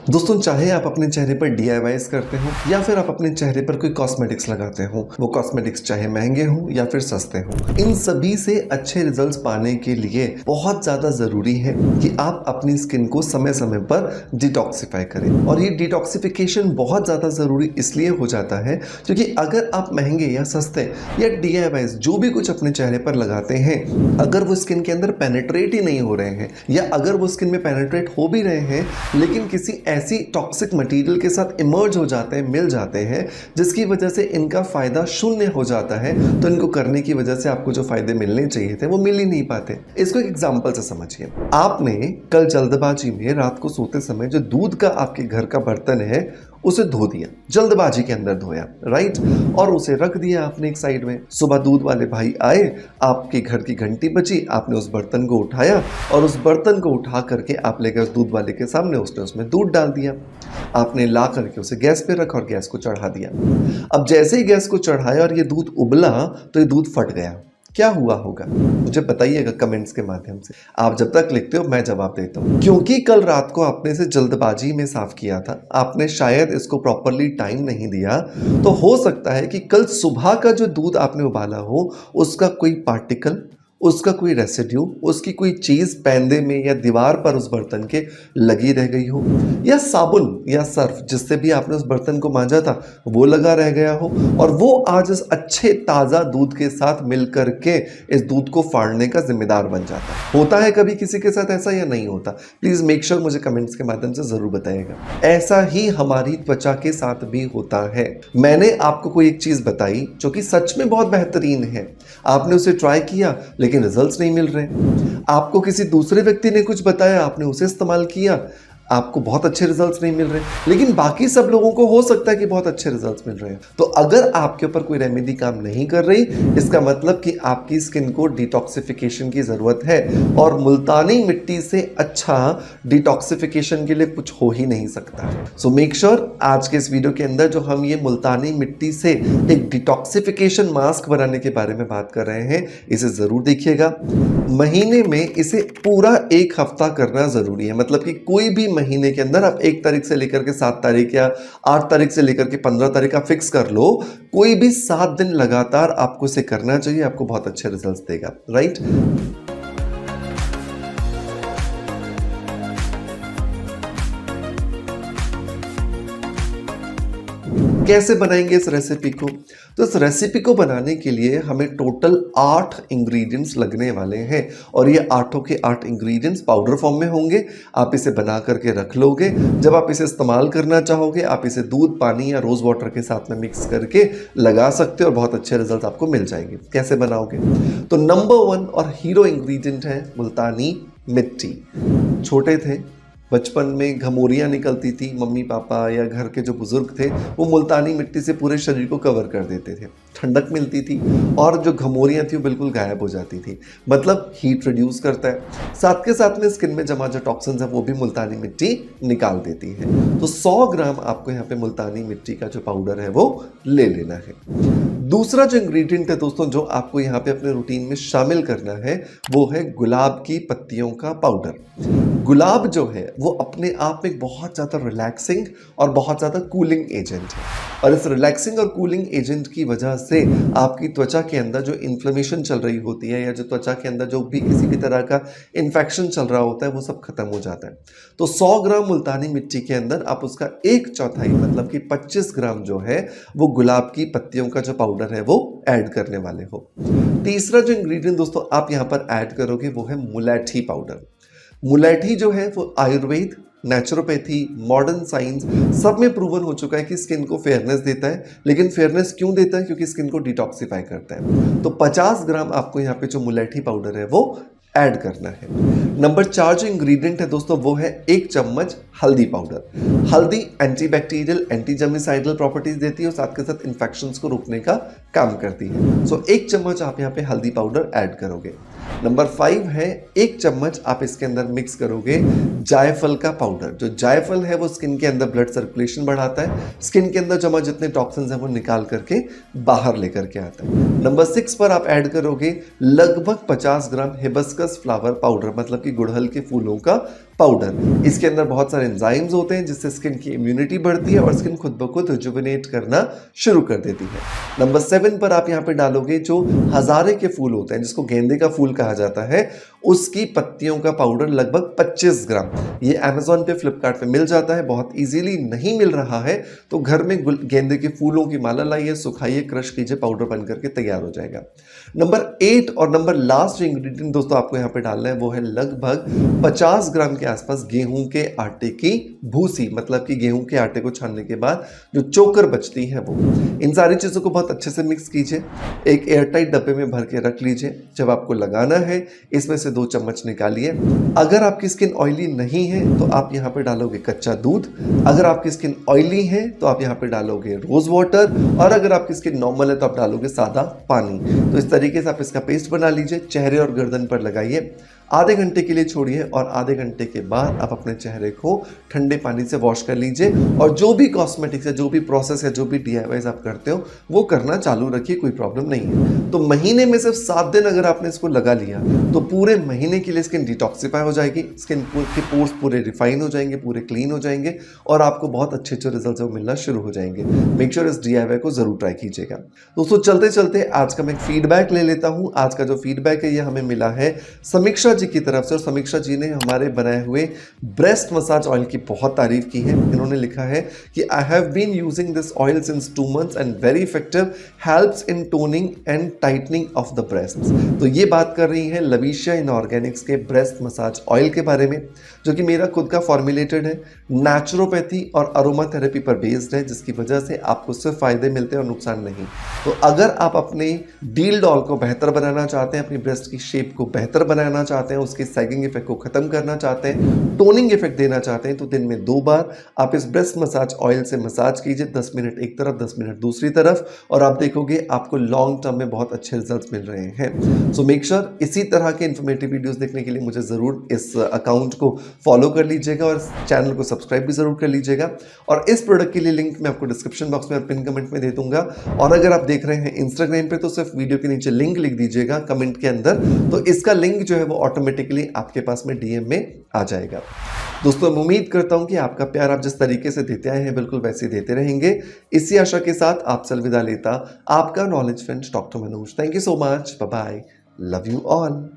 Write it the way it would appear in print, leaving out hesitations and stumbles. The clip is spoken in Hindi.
दोस्तों, चाहे आप अपने चेहरे पर DIYs करते हो या फिर आप अपने चेहरे पर कोई कॉस्मेटिक्स लगाते हो, वो कॉस्मेटिक्स चाहे महंगे हो या फिर सस्ते हो, इन सभी से अच्छे रिजल्ट्स पाने के लिए बहुत ज़्यादा ज़रूरी है कि आप अपनी स्किन को समय समय पर डिटॉक्सिफाई करें। और ये डिटॉक्सिफिकेशन बहुत ज़्यादा ज़रूरी इसलिए हो जाता है क्योंकि अगर आप महंगे या सस्ते या DIYs जो भी कुछ अपने चेहरे पर लगाते हैं, अगर वो स्किन के अंदर पेनिट्रेट ही नहीं हो रहे हैं या अगर वो स्किन में पेनिट्रेट हो भी रहे हैं लेकिन किसी ऐसी टॉक्सिक मटेरियल के साथ इमर्ज हो जाते हैं, मिल जाते हैं, जिसकी वजह से इनका फायदा शून्य हो जाता है, तो इनको करने की वजह से आपको जो फायदे मिलने चाहिए थे वो मिल ही नहीं पाते। इसको एक एग्जांपल से समझिए। आपने कल जल्दबाजी में रात को सोते समय जो दूध का आपके घर का बर्तन है उसे धो दिया, जल्दबाजी के अंदर धोया, राइट, और उसे रख दिया आपने एक साइड में। सुबह दूध वाले भाई आए, आपके घर की घंटी बजी, आपने उस बर्तन को उठाया और उस बर्तन को उठा करके आप लेकर उस दूध वाले के सामने उसने उसमें दूध डाल दिया। आपने ला करके उसे गैस पे रखा और गैस को चढ़ा दिया। अब जैसे ही गैस को चढ़ाया और ये दूध उबला तो ये दूध फट गया। क्या हुआ होगा मुझे बताइएगा कमेंट्स के माध्यम से। आप जब तक लिखते हो मैं जवाब देता हूँ। क्योंकि कल रात को आपने इसे जल्दबाजी में साफ किया था, आपने शायद इसको प्रॉपरली टाइम नहीं दिया, तो हो सकता है कि कल सुबह का जो दूध आपने उबाला हो उसका कोई पार्टिकल, उसका कोई रेसिड्यू, उसकी कोई चीज़ पैंदे में या दीवार पर उस बर्तन के लगी रह गई हो, या साबुन या सर्फ जिससे भी आपने उस बर्तन को मांजा था वो लगा रह गया हो और वो आज इस अच्छे ताज़ा दूध के साथ मिल करके इस दूध को फाड़ने का जिम्मेदार बन जाता है। होता है कभी किसी के साथ ऐसा या नहीं होता? प्लीज़ मेक श्योर मुझे कमेंट्स के माध्यम से ज़रूर बताइएगा। ऐसा ही हमारी त्वचा के साथ भी होता है। मैंने आपको कोई एक चीज़ बताई जो कि सच में बहुत बेहतरीन है, आपने उसे ट्राई किया लेकिन रिजल्ट्स नहीं मिल रहे। आपको किसी दूसरे व्यक्ति ने कुछ बताया, आपने उसे इस्तेमाल किया, आपको बहुत अच्छे रिजल्ट्स नहीं मिल रहे, लेकिन बाकी सब लोगों को हो सकता है कि बहुत अच्छे रिजल्ट्स मिल रहे हैं। तो अगर आपके ऊपर कोई रेमेडी काम नहीं कर रही, इसका मतलब कि आपकी स्किन को डिटॉक्सिफिकेशन की ज़रूरत है और मुल्तानी मिट्टी से अच्छा डिटॉक्सिफिकेशन के लिए कुछ हो ही नहीं सकता। सो मेक श्योर आज के इस वीडियो के अंदर जो हम ये मुल्तानी मिट्टी से एक डिटॉक्सिफिकेशन मास्क बनाने के बारे में बात कर रहे हैं, इसे ज़रूर देखिएगा। महीने में इसे पूरा 1 हफ्ता करना ज़रूरी है, मतलब कि कोई भी महीने के अंदर आप 1 तारीख से लेकर के 7 तारीख या 8 तारीख से लेकर के 15 तारीख आप फिक्स कर लो, कोई भी 7 दिन लगातार आपको इसे करना चाहिए, आपको बहुत अच्छे रिजल्ट्स देगा, राइट। कैसे बनाएंगे इस रेसिपी को? तो इस रेसिपी को बनाने के लिए हमें टोटल 8 इंग्रेडिएंट्स लगने वाले हैं और ये 8 के 8 इंग्रेडिएंट्स पाउडर फॉर्म में होंगे। आप इसे बना करके रख लोगे, जब आप इसे इस्तेमाल करना चाहोगे आप इसे दूध, पानी या रोज़ वाटर के साथ में मिक्स करके लगा सकते हो और बहुत अच्छे रिजल्ट आपको मिल जाएंगे। कैसे बनाओगे? तो नंबर 1 और हीरो इंग्रेडिएंट है मुल्तानी मिट्टी। छोटे थे, बचपन में घमोरियाँ निकलती थी, मम्मी पापा या घर के जो बुजुर्ग थे वो मुल्तानी मिट्टी से पूरे शरीर को कवर कर देते थे, ठंडक मिलती थी और जो घमोरियाँ थी वो बिल्कुल गायब हो जाती थी। मतलब हीट रिड्यूस करता है, साथ के साथ में स्किन में जमा जो टॉक्सिन्स है वो भी मुल्तानी मिट्टी निकाल देती है। तो 100 ग्राम आपको यहाँ पे मुल्तानी मिट्टी का जो पाउडर है वो ले लेना है। दूसरा जो इंग्रेडिएंट है दोस्तों जो आपको यहाँ पे अपने रूटीन में शामिल करना है वो है गुलाब की पत्तियों का पाउडर। गुलाब जो है वो अपने आप में बहुत ज़्यादा रिलैक्सिंग और बहुत ज़्यादा कूलिंग एजेंट है और इस रिलैक्सिंग और कूलिंग एजेंट की वजह से आपकी त्वचा के अंदर जो इन्फ्लेमेशन चल रही होती है या जो त्वचा के अंदर जो भी किसी भी तरह का इन्फेक्शन चल रहा होता है वो सब खत्म हो जाता है। तो 100 ग्राम मुल्तानी मिट्टी के अंदर आप उसका 1/4 मतलब कि 25 ग्राम जो है वो गुलाब की पत्तियों का जो पाउडर है वो ऐड करने वाले हो। तीसरा जो इंग्रेडिएंट दोस्तों आप यहाँ पर ऐड करोगे वो है मुलैठी पाउडर। मुलैठी जो है वो आयुर्वेद, नेचुरोपैथी, मॉडर्न साइंस सब में प्रूवन हो चुका है कि स्किन को फेयरनेस देता है। लेकिन फेयरनेस क्यों देता है? क्योंकि स्किन को डिटॉक्सिफाई करता है। तो 50 ग्राम आपको यहाँ पे जो मुलैठी पाउडर है वो ऐड करना है। नंबर 4 जो इंग्रेडिएंट है दोस्तों वो है 1 चम्मच हल्दी पाउडर। हल्दी एंटीबैक्टीरियल, एंटी जर्मिसाइडल प्रॉपर्टीज देती है और साथ के साथ इन्फेक्शंस को रोकने का काम करती है। सो 1 चम्मच आप यहाँ पे हल्दी पाउडर ऐड करोगे। नंबर 5 है 1 चम्मच आप इसके अंदर मिक्स करोगे जायफल का पाउडर। जो जायफल है वो स्किन के अंदर ब्लड सर्कुलेशन बढ़ाता है, स्किन के अंदर जमा जितने टॉक्सिन्स हैं वो निकाल करके बाहर लेकर के आता है। नंबर 6 पर आप ऐड करोगे लगभग 50 ग्राम हिबिस्कस फ्लावर पाउडर, मतलब कि गुड़हल के फूलों का पाउडर। इसके अंदर बहुत सारे एंजाइम्स होते हैं जिससे स्किन की इम्यूनिटी बढ़ती है और स्किन खुद ब खुद रिजुविनेट करना शुरू कर देती है। नंबर 7 पर आप यहाँ पे डालोगे जो हजारे के फूल होते हैं, जिसको गेंदे का फूल कहा जाता है, उसकी पत्तियों का पाउडर लगभग 25 ग्राम। ये अमेजोन पे, फ्लिपकार्ट पे मिल जाता है, बहुत इजीली नहीं मिल रहा है तो घर में गेंदे के फूलों की माला लाइए, सुखाइए, क्रश कीजिए, पाउडर बन करके तैयार हो जाएगा। नंबर 8 और नंबर लास्ट इंग्रेडिएंट दोस्तों आपको यहाँ पे डालना है वो है लगभग 50 ग्राम के आसपास गेहूं के आटे की भूसी, मतलब कि गेहूं के आटे को छानने के बाद जो चोकर बचती है वो। इन सारी चीजों को बहुत अच्छे से मिक्स कीजिए, एक एयरटाइट डब्बे में भर के रख लीजिए। जब आपको लगाना है इसमें से 2 चम्मच निकालिए। अगर आपकी स्किन ऑयली नहीं है तो आप यहाँ पे डालोगे कच्चा दूध, अगर आपकी स्किन ऑयली है तो आप यहाँ पे डालोगे रोज वाटर, और अगर आपकी स्किन नॉर्मल है तो आप डालोगे सादा पानी। तो इस तरीके से आप इसका पेस्ट बना लीजिए, चेहरे और गर्दन पर लगाइए, आधे घंटे के लिए छोड़िए और आधे घंटे के बाद आप अपने चेहरे को ठंडे पानी से वॉश कर लीजिए। और जो भी कॉस्मेटिक्स है, जो भी प्रोसेस है, जो भी DIYs आप करते हो वो करना चालू रखिए, कोई प्रॉब्लम नहीं है। तो महीने में सिर्फ 7 दिन अगर आपने इसको लगा लिया तो पूरे महीने के लिए स्किन डिटॉक्सिफाई हो जाएगी, स्किन के पोर्स पूरे रिफाइन हो जाएंगे, पूरे क्लीन हो जाएंगे और आपको बहुत अच्छे अच्छे रिजल्ट मिलना शुरू हो जाएंगे। मेक श्योर इस DIY को जरूर ट्राई कीजिएगा। दोस्तों चलते चलते आज का मैं फीडबैक ले लेता हूँ। आज का जो फीडबैक है ये हमें मिला है समीक्षा जी की तरफ से, और समीक्षा जी ने हमारे बनाए हुए ब्रेस्ट मसाज ऑयल की बहुत तारीफ की है। इन्होंने लिखा है कि I have been using this oil since 2 months and very effective, helps in toning and tightening of the breasts. तो ये बात कर रही है लविशिया इनऑर्गेनिक्स के ब्रेस्ट मसाज ऑयल के बारे में, जो कि मेरा खुद का फॉर्मुलेटेड है, नेचुरोपैथी और अरोमा थेरेपी पर बेस्ड है, जिसकी वजह से आपको सिर्फ फायदे मिलते हैं और नुकसान नहीं। तो अगर आप अपने डील डॉल को बेहतर बनाना चाहते हैं, अपनी ब्रेस्ट की शेप को बेहतर बनाना चाहते हैं, उसके सैगिंग इफेक्ट को खत्म करना चाहते हैं, टोनिंग इफेक्ट देना चाहते हैं, तो दिन में 2 बार आप इस ब्रेस्ट मसाज ऑयल से मसाज कीजिए, 10 मिनट एक तरफ, 10 मिनट दूसरी तरफ, और आप देखोगे आपको लॉन्ग टर्म में बहुत अच्छे रिजल्ट्स मिल रहे हैं। सो मेक श्योर इसी तरह के इन्फॉर्मेटिव वीडियोस देखने के लिए मुझे जरूर इस अकाउंट को फॉलो कर लीजिएगा और चैनल को सब्सक्राइब भी जरूर कर लीजिएगा। और इस प्रोडक्ट के लिए लिंक मैं आपको डिस्क्रिप्शन बॉक्स में और पिन कमेंट में दे दूंगा। और अगर आप देख रहे हैं इंस्टाग्राम पे तो सिर्फ वीडियो के नीचे लिंक लिख दीजिएगा कमेंट के अंदर, तो इसका लिंक जो है वो ऑटोमेटिकली आपके पास में DM में आ जाएगा। दोस्तों मैं उम्मीद करता हूं कि आपका प्यार आप जिस तरीके से देते आए हैं बिल्कुल वैसे ही देते रहेंगे। इसी आशा के साथ आपसे अलविदा लेता आपका knowledge friend doctor Manoj. Thank you so much, bye bye, love you all.